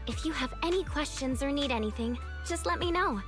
If you have any questions or need anything, just let me know.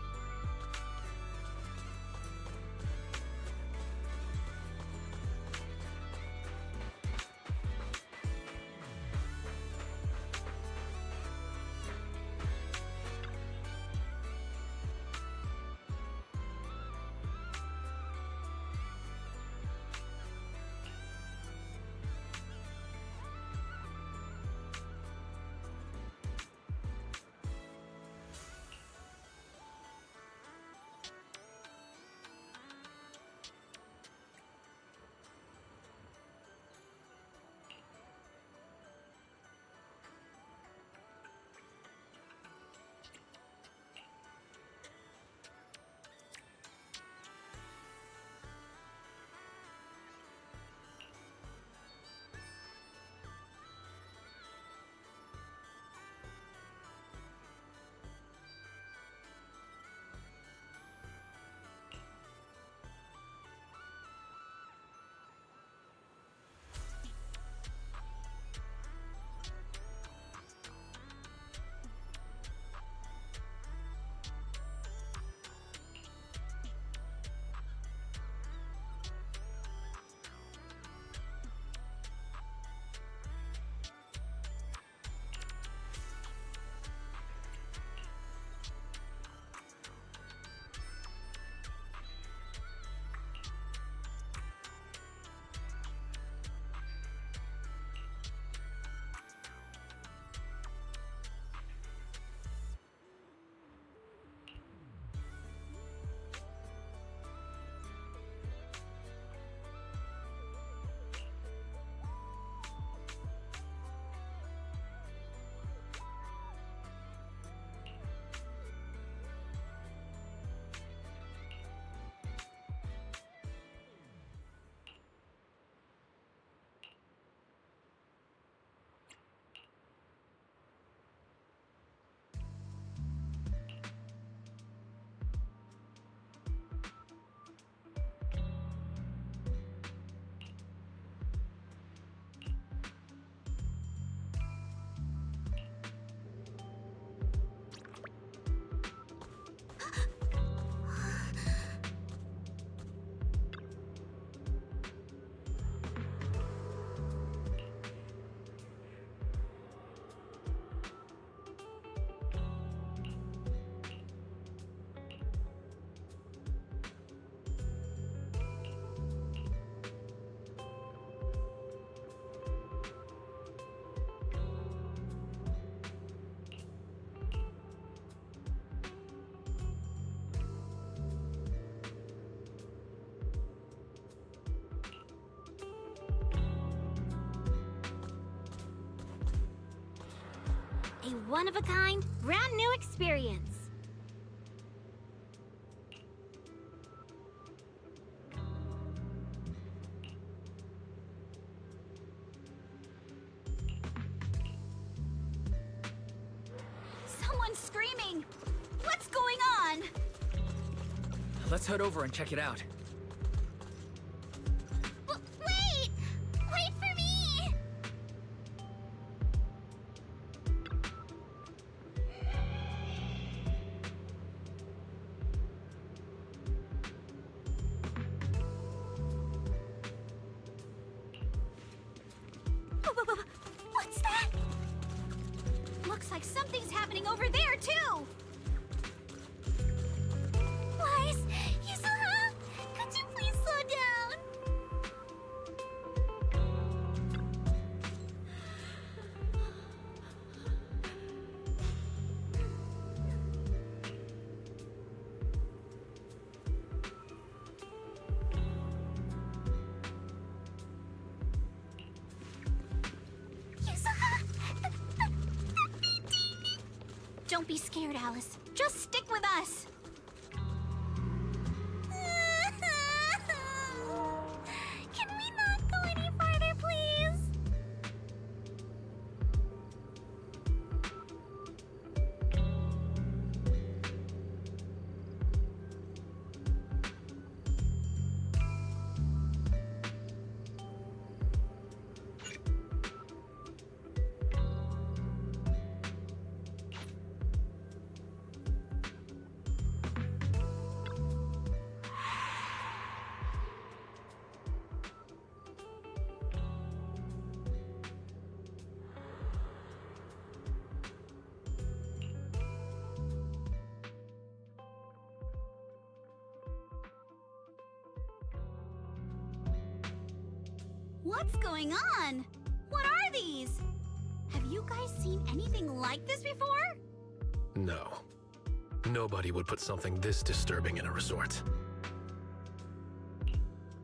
A one-of-a-kind, brand new experience. Someone's screaming! What's going on? Let's head over and check it out. Wait! Wait for me! What's that? Looks like something's happening over there, too! Wise, Yusuha, could you please slow down? Don't be scared, Alice. Just stick with us. Can we not go any farther, please? What's going on? What are these? Have you guys seen anything like this before? No. Nobody would put something this disturbing in a resort.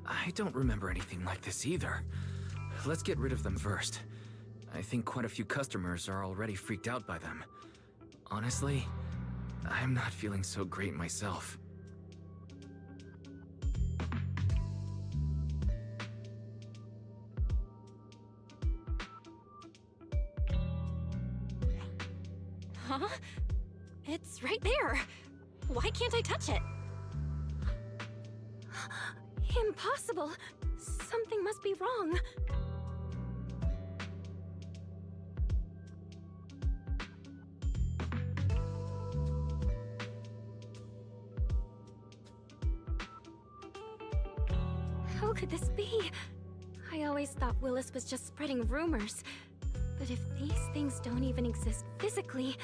I don't remember anything like this either. Let's get rid of them first. I think quite a few customers are already freaked out by them. Honestly, I'm not feeling so great myself. Huh? It's right there. Why can't I touch it? Impossible. Something must be wrong. How could this be? I always thought Willis was just spreading rumors. But if these things don't even exist physically,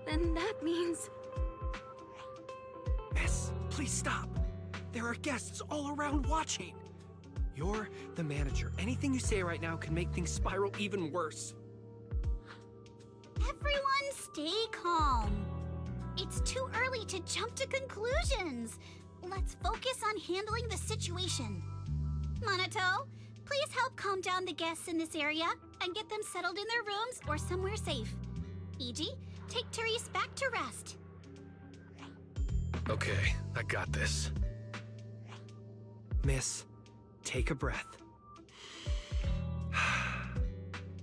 then that means... Miss, please stop. There are guests all around watching. You're the manager. Anything you say right now can make things spiral even worse. Everyone stay calm. It's too early to jump to conclusions. Let's focus on handling the situation. Monato, please help calm down the guests in this area and get them settled in their rooms or somewhere safe. Iji, take Therese back to rest. Okay, I got this. Miss, take a breath.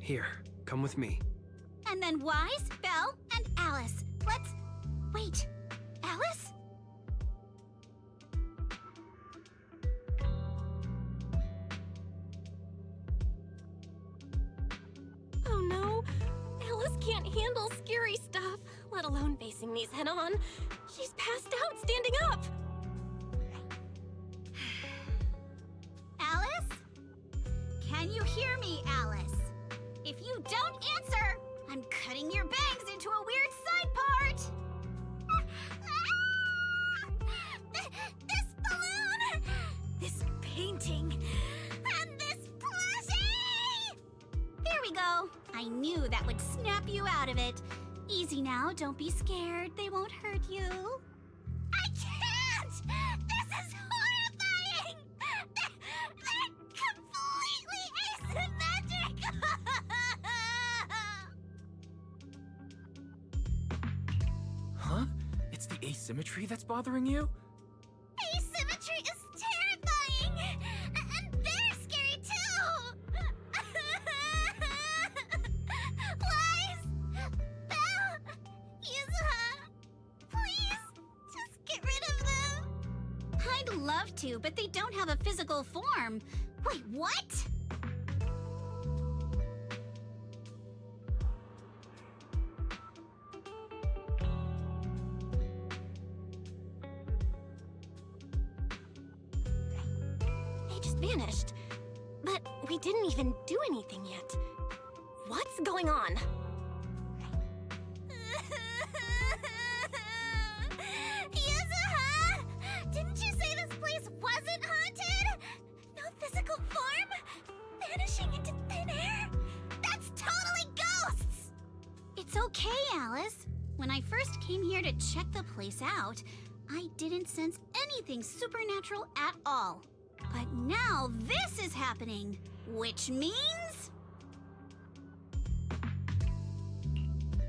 Here, come with me. And then Wise, Belle, and Alice. Let's... Wait, Alice? Oh no, Alice can't handle scary stuff, let alone facing these head on. She's passed out standing up. Alice? Can you hear me, Alice? If you don't answer, I'm cutting your bangs into a weird side part! This balloon! This painting! And this plushie! There we go. I knew that would snap you out of it. Easy now, don't be scared. They won't hurt you. I can't! This is horrifying! They're completely asymmetric! Huh? It's the asymmetry that's bothering you? Asymmetry is terrifying! And they're scary too! Wise! Belle! Yuzuha! Please, just get rid of them! I'd love to, but they don't have a physical form. Wait, what? They just vanished. But we didn't even do anything yet. What's going on? Yuzuha! Didn't you say this place wasn't haunted? No physical form? Vanishing into thin air? That's totally ghosts! It's okay, Alice. When I first came here to check the place out, I didn't sense anything supernatural at all. But now this is happening, which means...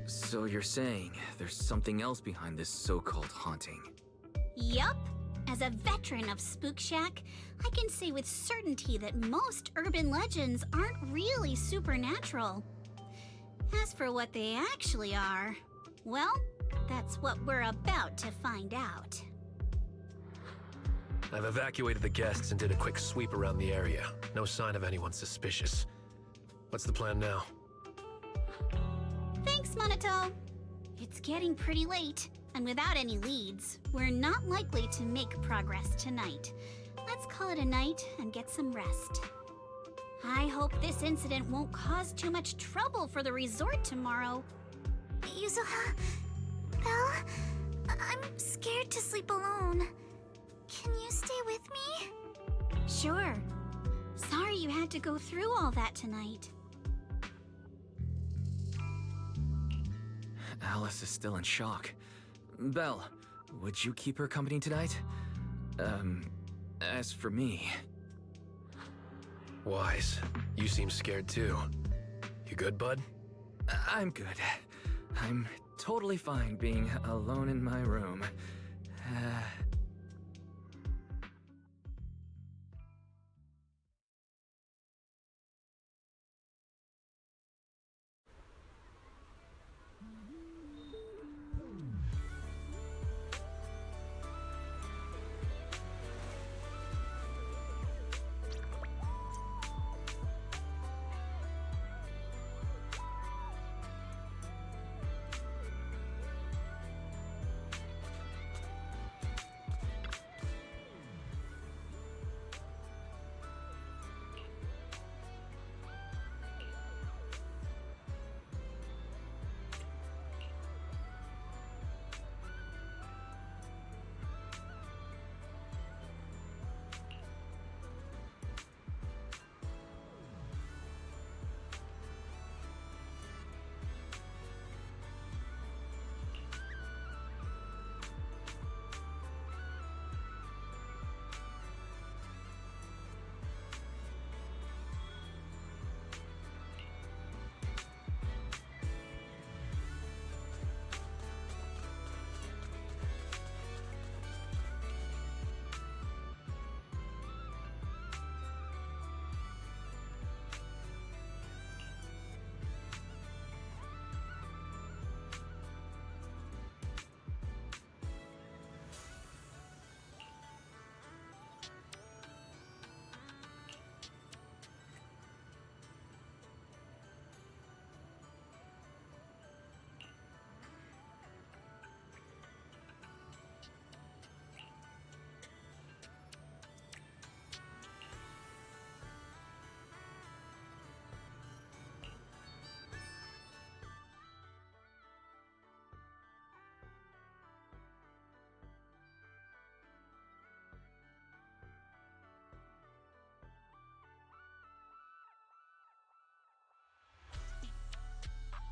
So you're saying there's something else behind this so-called haunting? Yup. As a veteran of Spook Shack, I can say with certainty that most urban legends aren't really supernatural. As for what they actually are, well, that's what we're about to find out. I've evacuated the guests and did a quick sweep around the area. No sign of anyone suspicious. What's the plan now? Thanks, Monato. It's getting pretty late, and without any leads, we're not likely to make progress tonight. Let's call it a night and get some rest. I hope this incident won't cause too much trouble for the resort tomorrow. Yuzuha, Belle, I'm scared to sleep alone. Can you stay with me? Sure. Sorry you had to go through all that tonight. Alice is still in shock. Belle, would you keep her company tonight? As for me... Wise, you seem scared too. You good, bud? I'm good. I'm totally fine being alone in my room.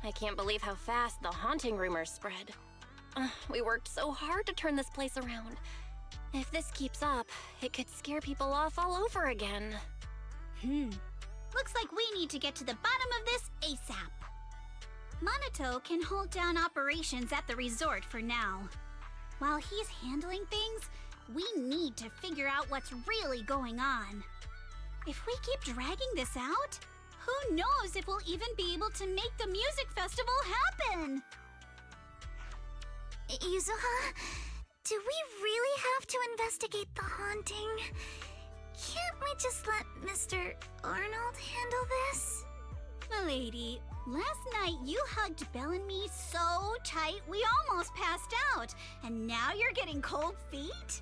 I can't believe how fast the haunting rumors spread. We worked so hard to turn this place around. If this keeps up, it could scare people off all over again. Looks like we need to get to the bottom of this ASAP. Monato can hold down operations at the resort for now. While he's handling things, we need to figure out what's really going on. If we keep dragging this out, who knows if we'll even be able to make the music festival happen? Yuzuha, do we really have to investigate the haunting? Can't we just let Mr. Arnold handle this? Milady, last night you hugged Belle and me so tight we almost passed out, and now you're getting cold feet?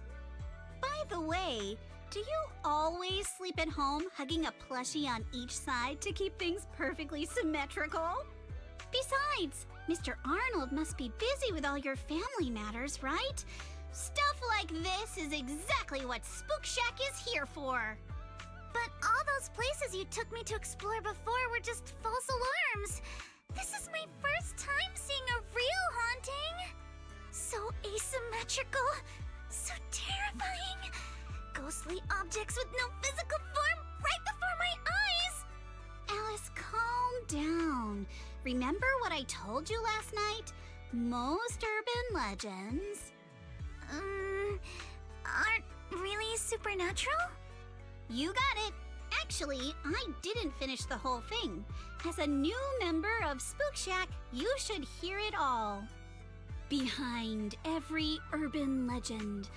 By the way, do you always sleep at home hugging a plushie on each side to keep things perfectly symmetrical? Besides, Mr. Arnold must be busy with all your family matters, right? Stuff like this is exactly what Spook Shack is here for. But all those places you took me to explore before were just false alarms. This is my first time seeing a real haunting. So asymmetrical, so terrifying. Ghostly objects with no physical form right before my eyes. Alice, calm down. Remember what I told you last night? Most urban legends... aren't really supernatural? You got it. Actually, I didn't finish the whole thing. As a new member of Spook Shack, you should hear it all. Behind every urban legend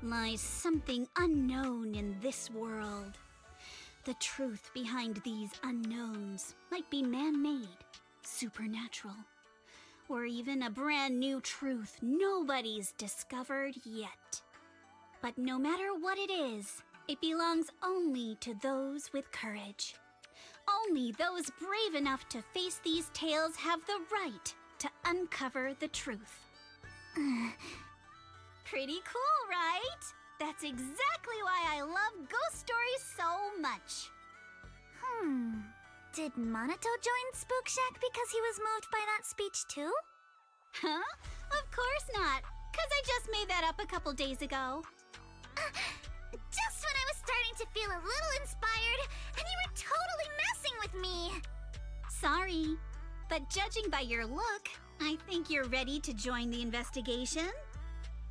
lies something unknown in this world. The truth behind these unknowns might be man-made, supernatural, or even a brand new truth nobody's discovered yet. But no matter what it is, it belongs only to those with courage. Only those brave enough to face these tales have the right to uncover the truth. Pretty cool, right? That's exactly why I love ghost stories so much. Did Monato join Spook Shack because he was moved by that speech too? Huh? Of course not, because I just made that up a couple days ago. Just when I was starting to feel a little inspired, and you were totally messing with me! Sorry, but judging by your look, I think you're ready to join the investigation.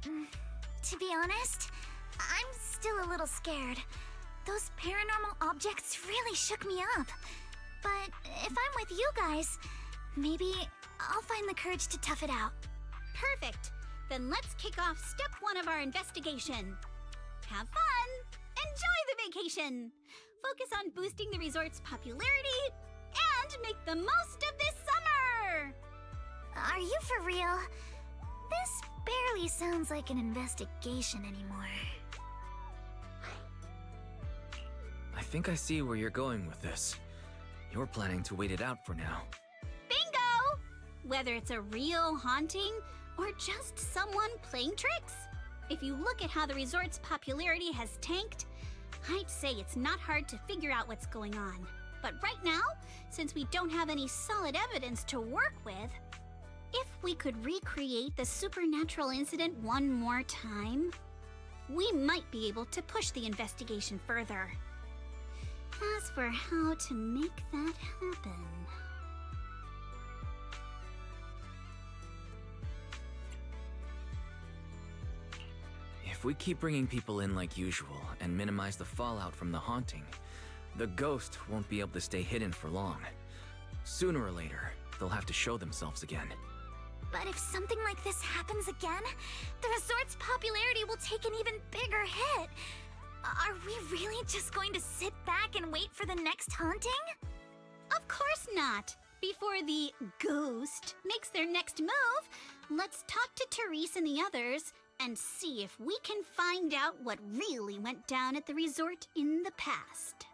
To be honest, I'm still a little scared. Those paranormal objects really shook me up. But if I'm with you guys, maybe I'll find the courage to tough it out. Perfect. Then let's kick off step 1 of our investigation. Have fun! Enjoy the vacation! Focus on boosting the resort's popularity and make the most of this summer! Are you for real? This barely sounds like an investigation anymore. I think I see where you're going with this. You're planning to wait it out for now. Bingo! Whether it's a real haunting or just someone playing tricks. If you look at how the resort's popularity has tanked, I'd say it's not hard to figure out what's going on. But right now, since we don't have any solid evidence to work with, if we could recreate the supernatural incident one more time, we might be able to push the investigation further. As for how to make that happen... If we keep bringing people in like usual and minimize the fallout from the haunting, the ghost won't be able to stay hidden for long. Sooner or later, they'll have to show themselves again. But if something like this happens again, the resort's popularity will take an even bigger hit. Are we really just going to sit back and wait for the next haunting? Of course not! Before the ghost makes their next move, let's talk to Therese and the others and see if we can find out what really went down at the resort in the past.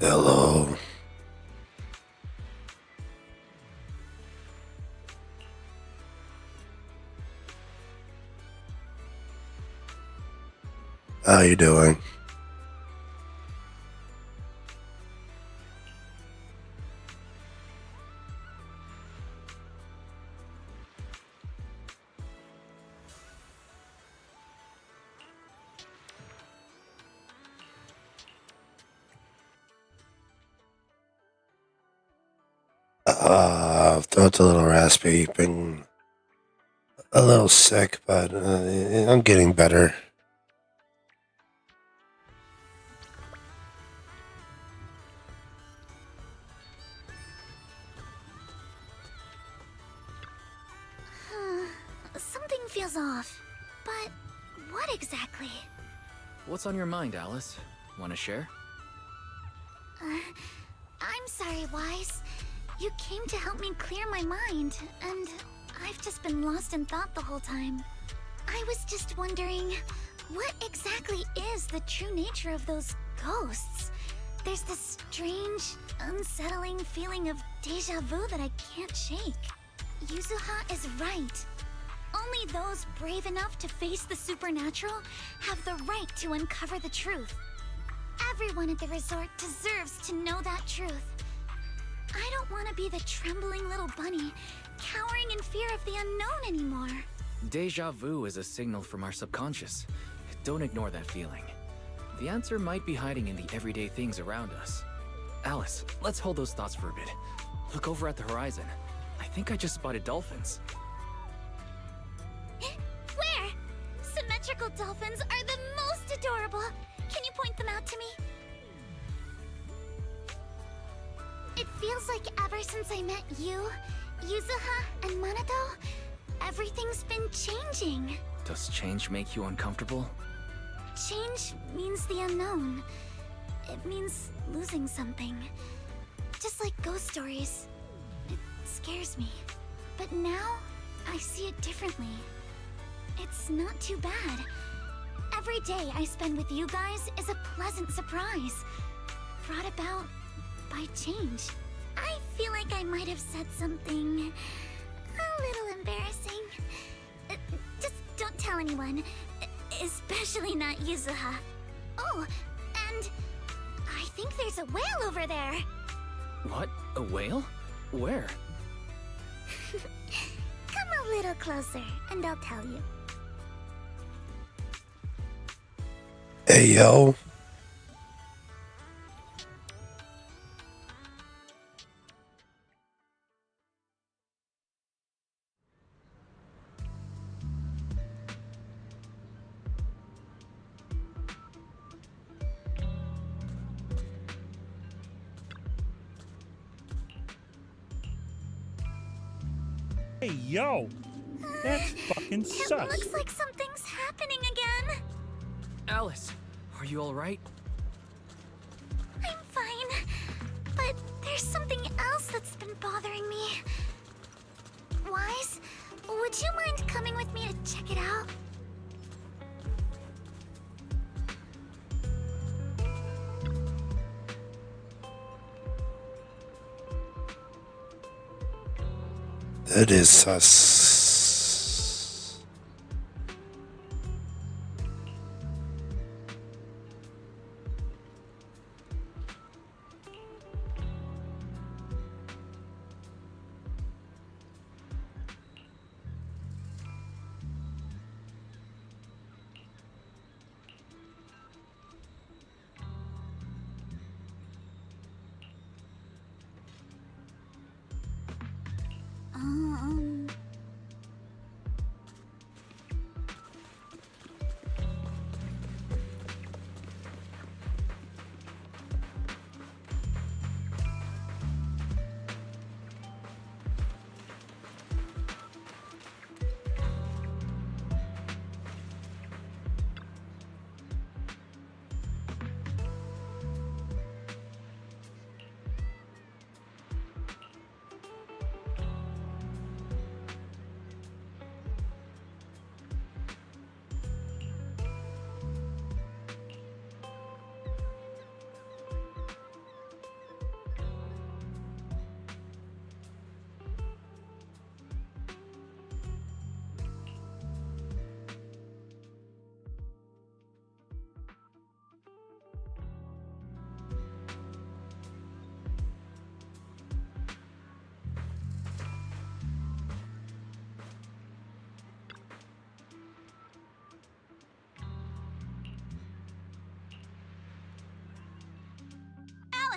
Hello. How you doing? Throat's a little raspy, been a little sick, but I'm getting better. Something feels off. But what exactly? What's on your mind, Alice? Want to share? I'm sorry, Wise. You came to help me clear my mind, and I've just been lost in thought the whole time. I was just wondering, what exactly is the true nature of those ghosts? There's this strange, unsettling feeling of deja vu that I can't shake. Yuzuha is right. Only those brave enough to face the supernatural have the right to uncover the truth. Everyone at the resort deserves to know that truth. I don't want to be the trembling little bunny, cowering in fear of the unknown anymore. Deja vu is a signal from our subconscious. Don't ignore that feeling. The answer might be hiding in the everyday things around us. Alice, let's hold those thoughts for a bit. Look over at the horizon. I think I just spotted dolphins. Where? Symmetrical dolphins are the most adorable. Can you point them out to me? It feels like ever since I met you, Yuzuha, and Monado, everything's been changing. Does change make you uncomfortable? Change means the unknown. It means losing something. Just like ghost stories. It scares me. But now, I see it differently. It's not too bad. Every day I spend with you guys is a pleasant surprise, brought about by change. I feel like I might have said something a little embarrassing. Just don't tell anyone, especially not Yuzuha. Oh, and I think there's a whale over there. What? A whale? Where? Come a little closer, and I'll tell you. Hey, yo. Hey, yo! That's fucking It sus. looks like something's happening again. Alice, are you alright? I'm fine, but there's something else that's been bothering me. Wise, would you mind coming with me to check it out? It is sus.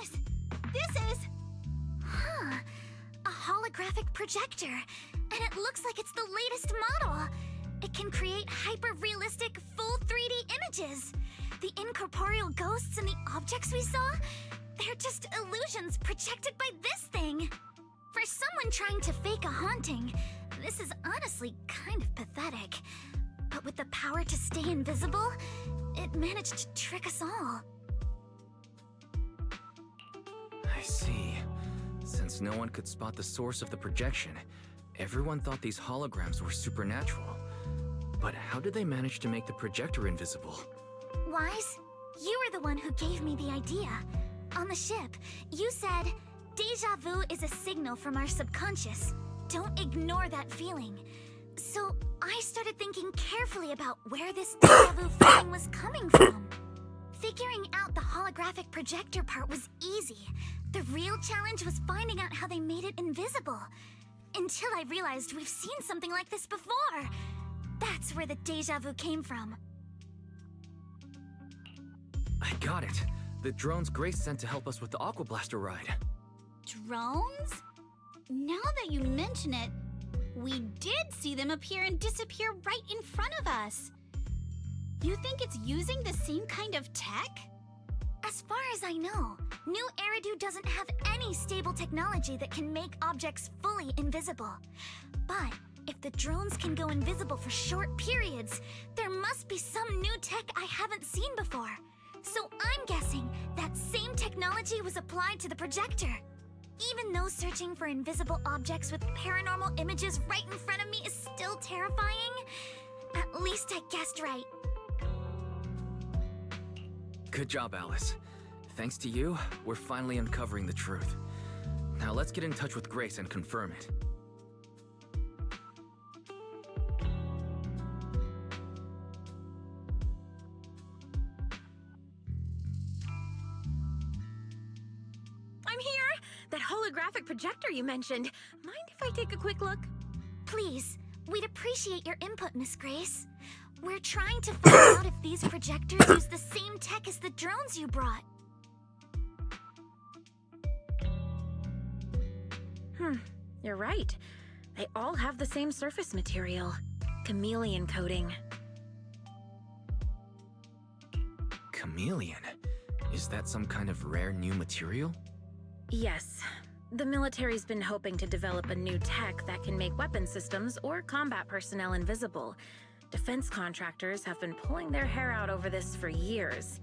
Alice! This is... Huh. A holographic projector. And it looks like it's the latest model. It can create hyper-realistic, full 3D images. The incorporeal ghosts and the objects we saw, they're just illusions projected by this thing. For someone trying to fake a haunting, this is honestly kind of pathetic. But with the power to stay invisible, it managed to trick us all. I see. Since no one could spot the source of the projection, everyone thought these holograms were supernatural. But how did they manage to make the projector invisible? Wise, you were the one who gave me the idea. On the ship, you said, "Deja vu is a signal from our subconscious. Don't ignore that feeling." So I started thinking carefully about where this deja vu feeling was coming from. Figuring out the holographic projector part was easy. The real challenge was finding out how they made it invisible. Until I realized we've seen something like this before. That's where the deja vu came from. I got it. The drones Grace sent to help us with the Aqua Blaster ride. Drones? Now that you mention it, we did see them appear and disappear right in front of us. You think it's using the same kind of tech? As far as I know, New Eridu doesn't have any stable technology that can make objects fully invisible. But if the drones can go invisible for short periods, there must be some new tech I haven't seen before. So I'm guessing that same technology was applied to the projector. Even though searching for invisible objects with paranormal images right in front of me is still terrifying, at least I guessed right. Good job, Alice. Thanks to you, we're finally uncovering the truth. Now let's get in touch with Grace and confirm it. I'm here! That holographic projector you mentioned. Mind if I take a quick look? Please, we'd appreciate your input, Miss Grace. We're trying to find out if these projectors use the same tech as the drones you brought. You're right. They all have the same surface material. Chameleon coating. Chameleon? Is that some kind of rare new material? Yes. The military's been hoping to develop a new tech that can make weapon systems or combat personnel invisible. Defense contractors have been pulling their hair out over this for years.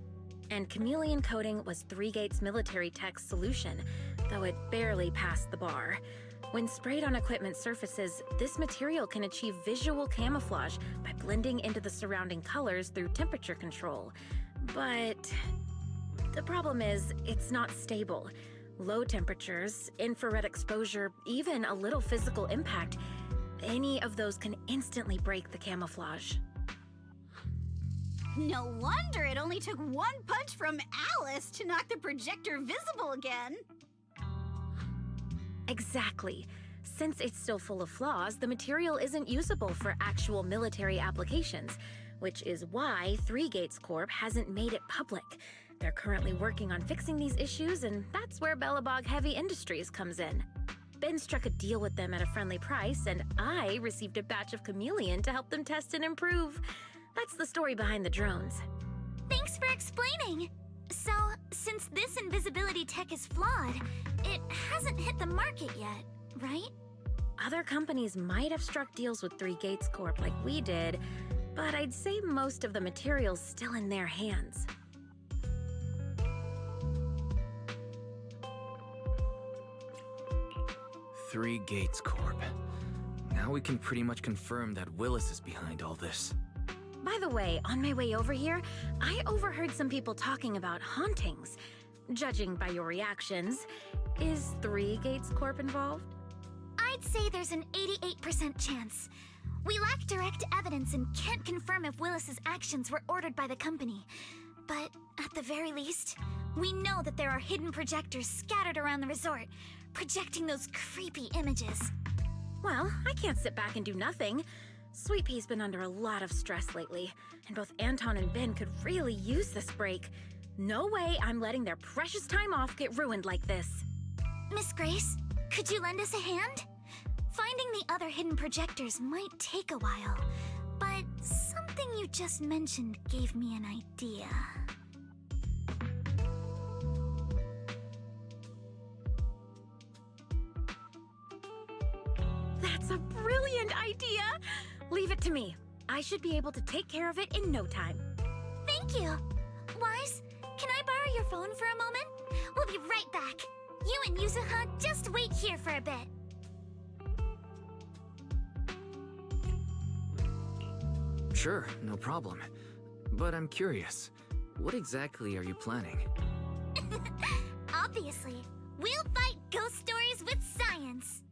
And chameleon coating was 3Gate's military tech's solution, though it barely passed the bar. When sprayed on equipment surfaces, this material can achieve visual camouflage by blending into the surrounding colors through temperature control. But the problem is, it's not stable. Low temperatures, infrared exposure, even a little physical impact, any of those can instantly break the camouflage. No wonder it only took one punch from Alice to knock the projector visible again. Exactly. Since it's still full of flaws, the material isn't usable for actual military applications, which is why 3Gates Corp hasn't made it public. They're currently working on fixing these issues, and that's where Bellabog Heavy Industries comes in. Ben struck a deal with them at a friendly price, and I received a batch of chameleon to help them test and improve. That's the story behind the drones. Thanks for explaining. So, since this invisibility tech is flawed, it hasn't hit the market yet, right? Other companies might have struck deals with 3Gates Corp like we did, but I'd say most of the material's still in their hands. Three Gates Corp. Now we can pretty much confirm that Willis is behind all this. By the way, on my way over here, I overheard some people talking about hauntings. Judging by your reactions, is 3Gates Corp involved? I'd say there's an 88% chance. We lack direct evidence and can't confirm if Willis's actions were ordered by the company. But at the very least, we know that there are hidden projectors scattered around the resort, projecting those creepy images. Well, I can't sit back and do nothing. Sweet Pea's been under a lot of stress lately, and both Anton and Ben could really use this break. No way I'm letting their precious time off get ruined like this. Miss Grace, could you lend us a hand? Finding the other hidden projectors might take a while, but something you just mentioned gave me an idea. That's a brilliant idea! Leave it to me. I should be able to take care of it in no time. Thank you. Wise, can I borrow your phone for a moment? We'll be right back. You and Yuzuha just wait here for a bit. Sure, no problem. But I'm curious, what exactly are you planning? Obviously, we'll fight ghost stories with science.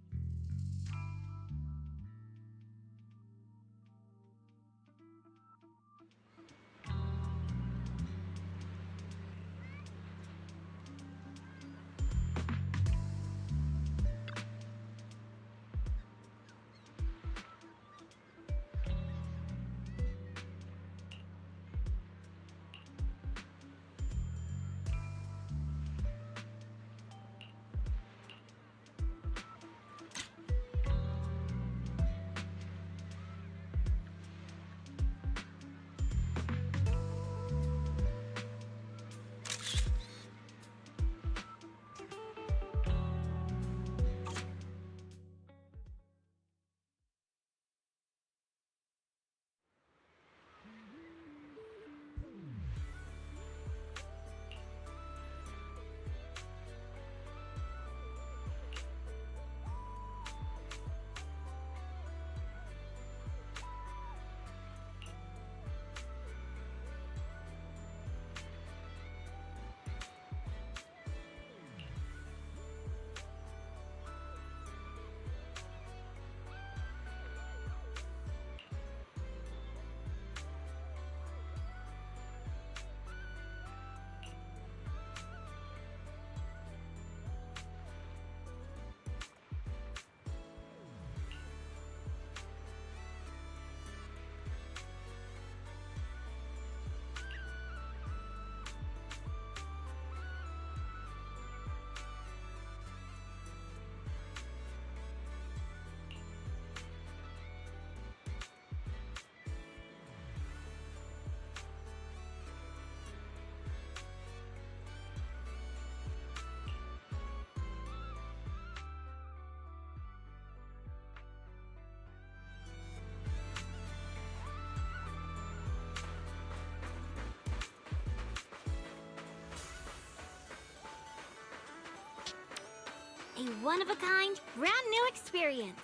A one-of-a-kind, brand-new experience.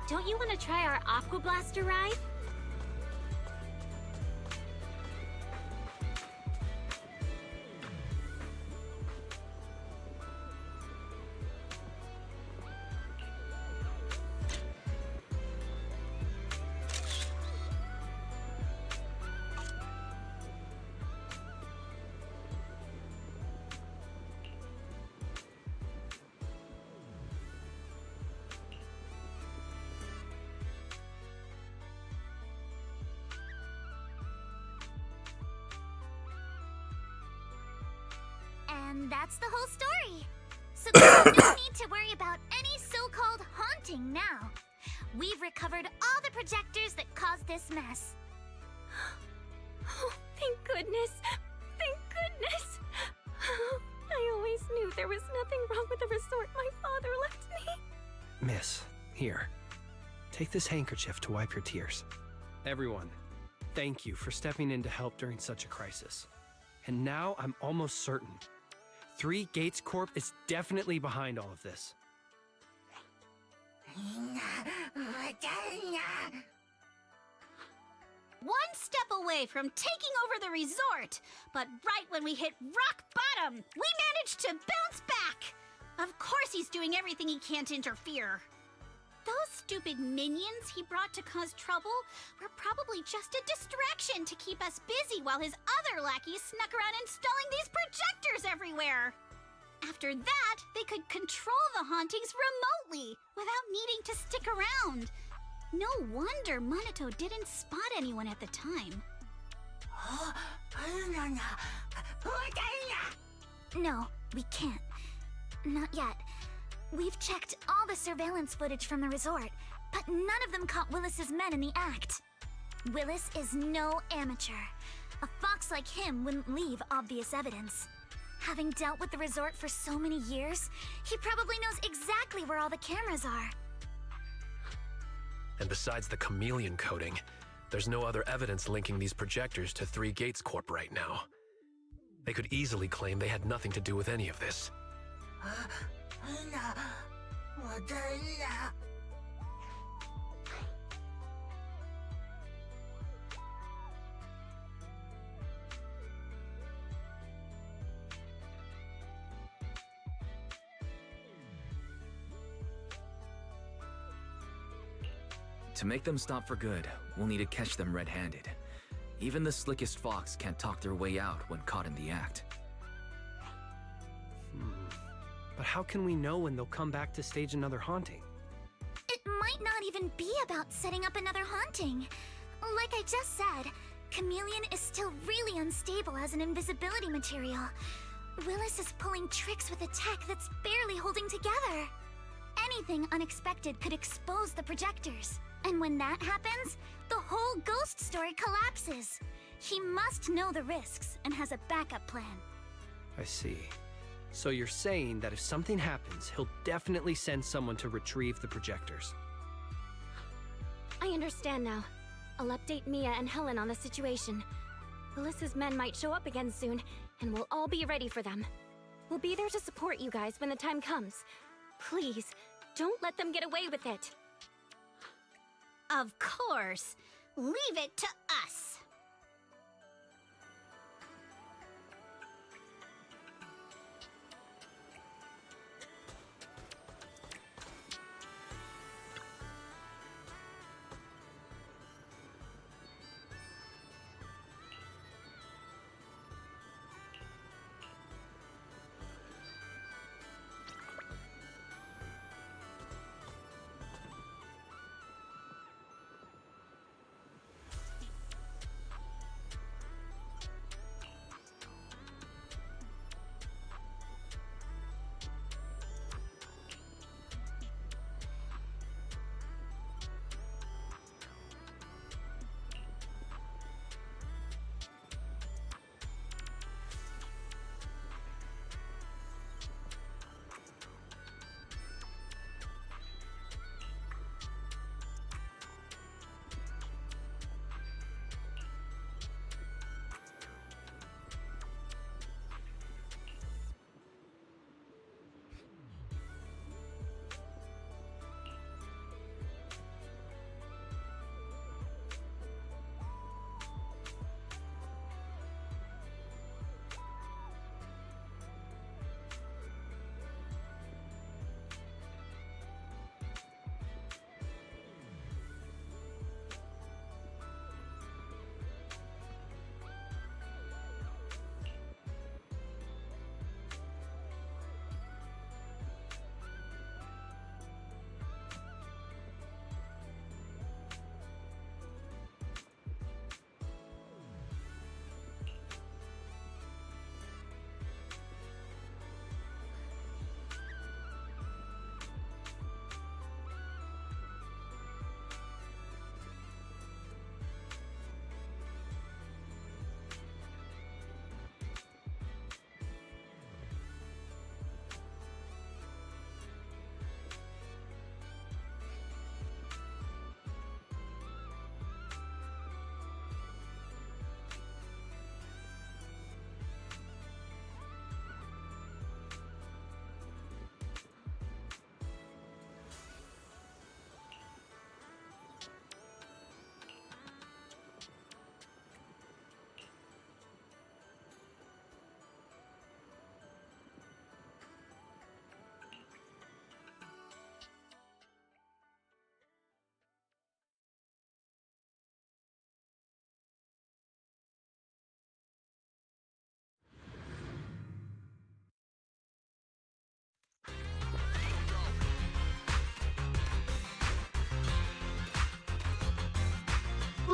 Don't you want to try our Aqua Blaster ride? That's the whole story. So there's no need to worry about any so-called haunting now. We've recovered all the projectors that caused this mess. Oh, thank goodness. Thank goodness. I always knew there was nothing wrong with the resort my father left me. Miss, here. Take this handkerchief to wipe your tears. Everyone, thank you for stepping in to help during such a crisis. And now I'm almost certain. 3 Gates Corp is definitely behind all of this. One step away from taking over the resort, but right when we hit rock bottom, we managed to bounce back. Of course he's doing everything he can to interfere. Those stupid minions he brought to cause trouble were probably just a distraction to keep us busy while his other lackeys snuck around installing these projectors everywhere. After that, they could control the hauntings remotely without needing to stick around. No wonder Monato didn't spot anyone at the time. No, we can't. Not yet. We've checked all the surveillance footage from the resort, but none of them caught Willis's men in the act. Willis is no amateur. A fox like him wouldn't leave obvious evidence. Having dealt with the resort for so many years, he probably knows exactly where all the cameras are. And besides the chameleon coating, there's no other evidence linking these projectors to 3 Gates Corp right now. They could easily claim they had nothing to do with any of this. To make them stop for good, we'll need to catch them red-handed. Even the slickest fox can't talk their way out when caught in the act. But how can we know when they'll come back to stage another haunting? It might not even be about setting up another haunting. Like I just said, Chameleon is still really unstable as an invisibility material. Willis is pulling tricks with a tech that's barely holding together. Anything unexpected could expose the projectors. And when that happens, the whole ghost story collapses. He must know the risks and has a backup plan. I see. So you're saying that if something happens, he'll definitely send someone to retrieve the projectors. I understand now. I'll update Mia and Helen on the situation. Willis's men might show up again soon, and we'll all be ready for them. We'll be there to support you guys when the time comes. Please, don't let them get away with it. Of course. Leave it to us.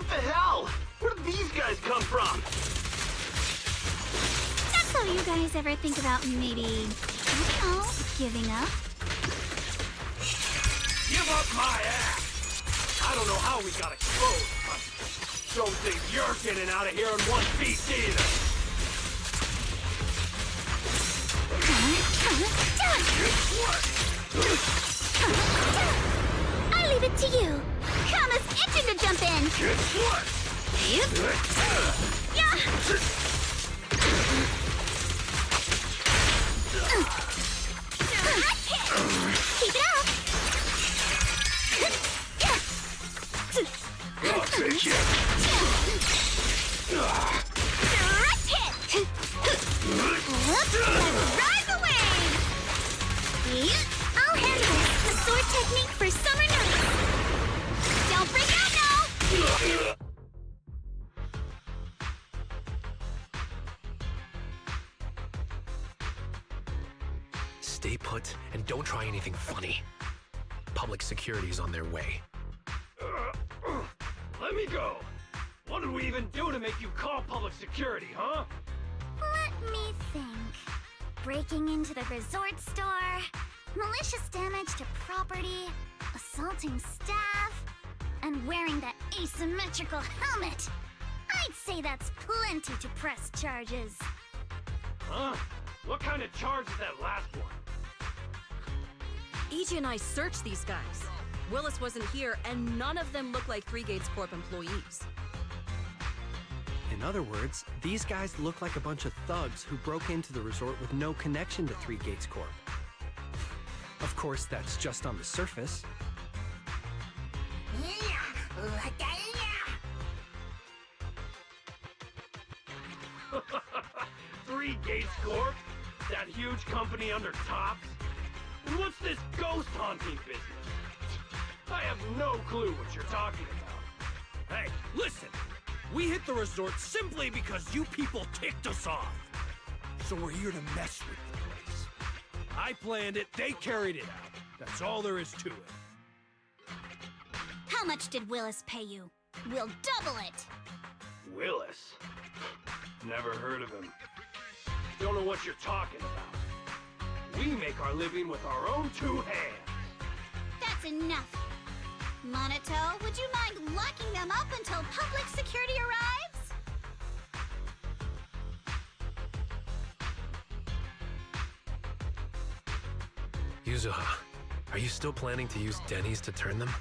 What the hell? Where did these guys come from? So you guys ever think about maybe, I don't know, giving up? Give up my ass! I don't know how we got exposed, but don't think you're getting out of here in one piece either. I leave it to you. Kama's itching to jump in. Guess what? Yeah. Keep it up. I'll take you. Direct hit. Let's ride the wave. I'll handle it. The sword technique for summer nights. Don't freak out now. Stay put and don't try anything funny. Public security's on their way. Let me go. What did we even do to make you call public security, huh? Let me think. Breaking into the resort store, malicious damage to property, assaulting staff, and wearing that asymmetrical helmet. I'd say that's plenty to press charges. Huh? What kind of charge is that last one? EJ and I searched these guys. Willis wasn't here, and none of them look like Three Gates Corp employees. In other words, these guys look like a bunch of thugs who broke into the resort with no connection to Three Gates Corp. Of course, that's just on the surface. Three Gates Corp? That huge company under Tops? And what's this ghost haunting business? I have no clue what you're talking about. Hey, listen! We hit the resort simply because you people ticked us off. So we're here to mess with the place. I planned it, they carried it out. That's all there is to it. How much did Willis pay you? We'll double it. Willis? Never heard of him. Don't know what you're talking about. We make our living with our own two hands. That's enough. Monato, would you mind locking them up until public security arrives? Yuzuha, are you still planning to use Denny's to turn them?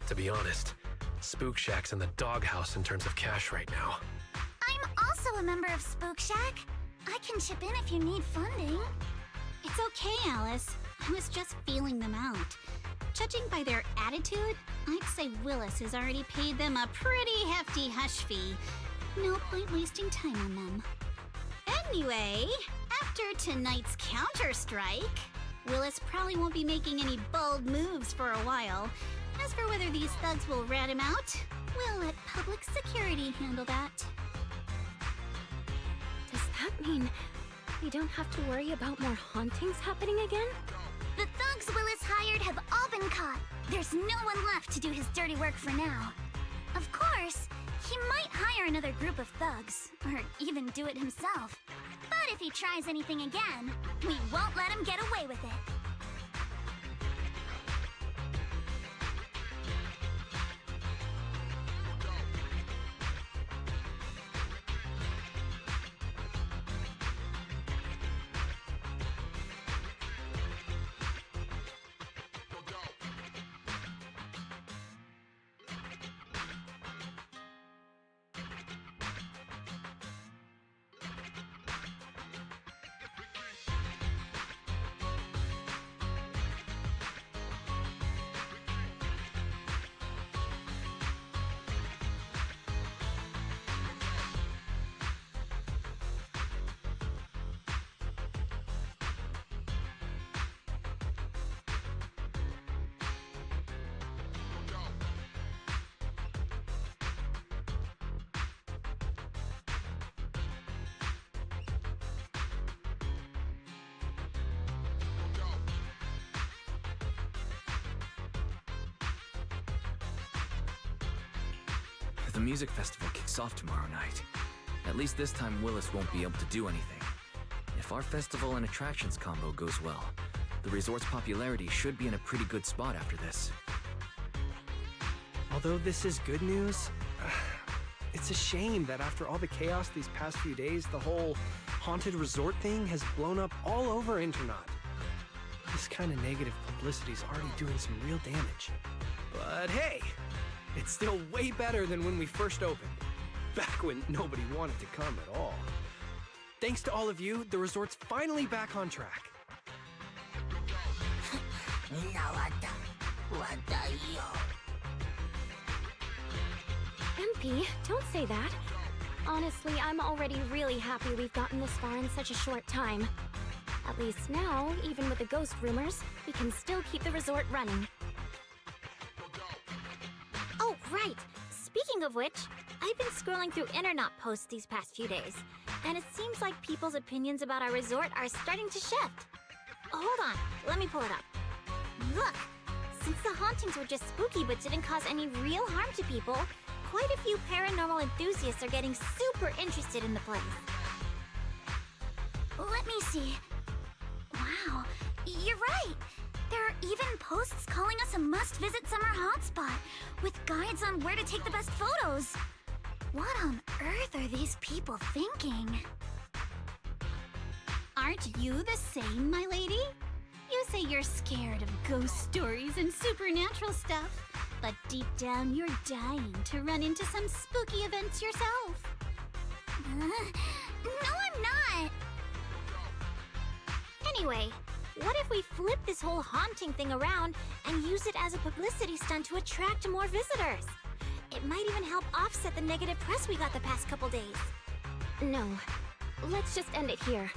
To be honest, Spook Shack's in the doghouse in terms of cash right now. I'm also a member of Spook Shack. I can chip in if you need funding. It's okay, Alice. I was just feeling them out. Judging by their attitude, I'd say Willis has already paid them a pretty hefty hush fee. No point wasting time on them. Anyway, after tonight's counter-strike, Willis probably won't be making any bold moves for a while. As for whether these thugs will rat him out, we'll let public security handle that. Does that mean we don't have to worry about more hauntings happening again? The thugs Willis hired have all been caught. There's no one left to do his dirty work for now. Of course, he might hire another group of thugs, or even do it himself. But if he tries anything again, we won't let him get away with it. The music festival kicks off tomorrow night. At least this time Willis won't be able to do anything. If our festival and attractions combo goes well, the resort's popularity should be in a pretty good spot after this. Although this is good news, it's a shame that after all the chaos these past few days, the whole haunted resort thing has blown up all over Internet. This kind of negative publicity is already doing some real damage. But hey, it's still way better than when we first opened, back when nobody wanted to come at all. Thanks to all of you, the resort's finally back on track. MP, don't say that. Honestly, I'm already really happy we've gotten this far in such a short time. At least now, even with the ghost rumors, we can still keep the resort running. Oh, right. Speaking of which, I've been scrolling through internet posts these past few days, and it seems like people's opinions about our resort are starting to shift. Hold on, let me pull it up. Look, since the hauntings were just spooky but didn't cause any real harm to people, quite a few paranormal enthusiasts are getting super interested in the place. Let me see. Wow, you're right. There are even posts calling us a must-visit summer hotspot, with guides on where to take the best photos. What on earth are these people thinking? Aren't you the same, my lady? You say you're scared of ghost stories and supernatural stuff, but deep down you're dying to run into some spooky events yourself. No, I'm not. Anyway, what if we flip this whole haunting thing around and use it as a publicity stunt to attract more visitors? It might even help offset the negative press we got the past couple days. No, let's just end it here.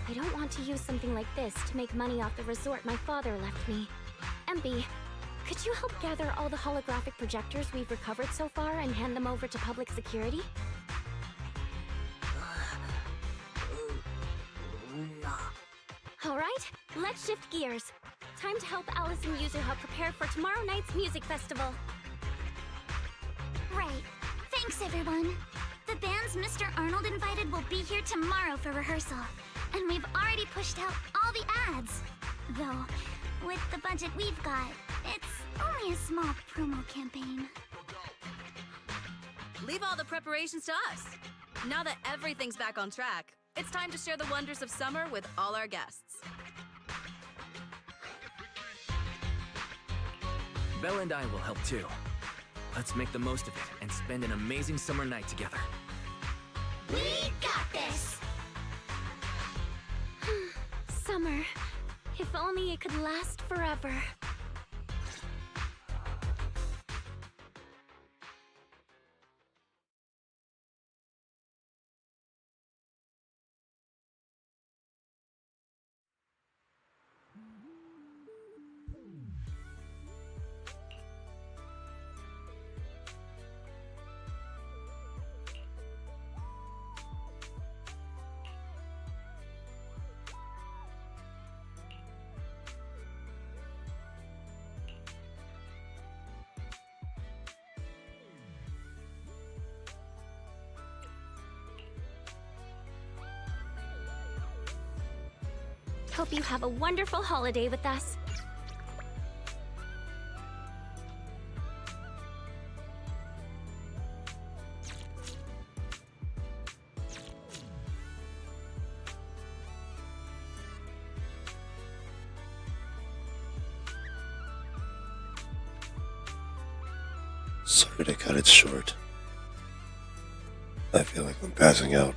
I don't want to use something like this to make money off the resort my father left me. MB, could you help gather all the holographic projectors we've recovered so far and hand them over to public security? Alright, let's shift gears. Time to help Alice and Yuzuha prepare for tomorrow night's music festival. Right. Thanks, everyone. The bands Mr. Arnold invited will be here tomorrow for rehearsal, and we've already pushed out all the ads. Though, with the budget we've got, it's only a small promo campaign. Leave all the preparations to us. Now that everything's back on track, it's time to share the wonders of summer with all our guests. Belle and I will help too. Let's make the most of it and spend an amazing summer night together. We got this! Summer. If only it could last forever. Hope you have a wonderful holiday with us. Sorry to cut it short. I feel like I'm passing out.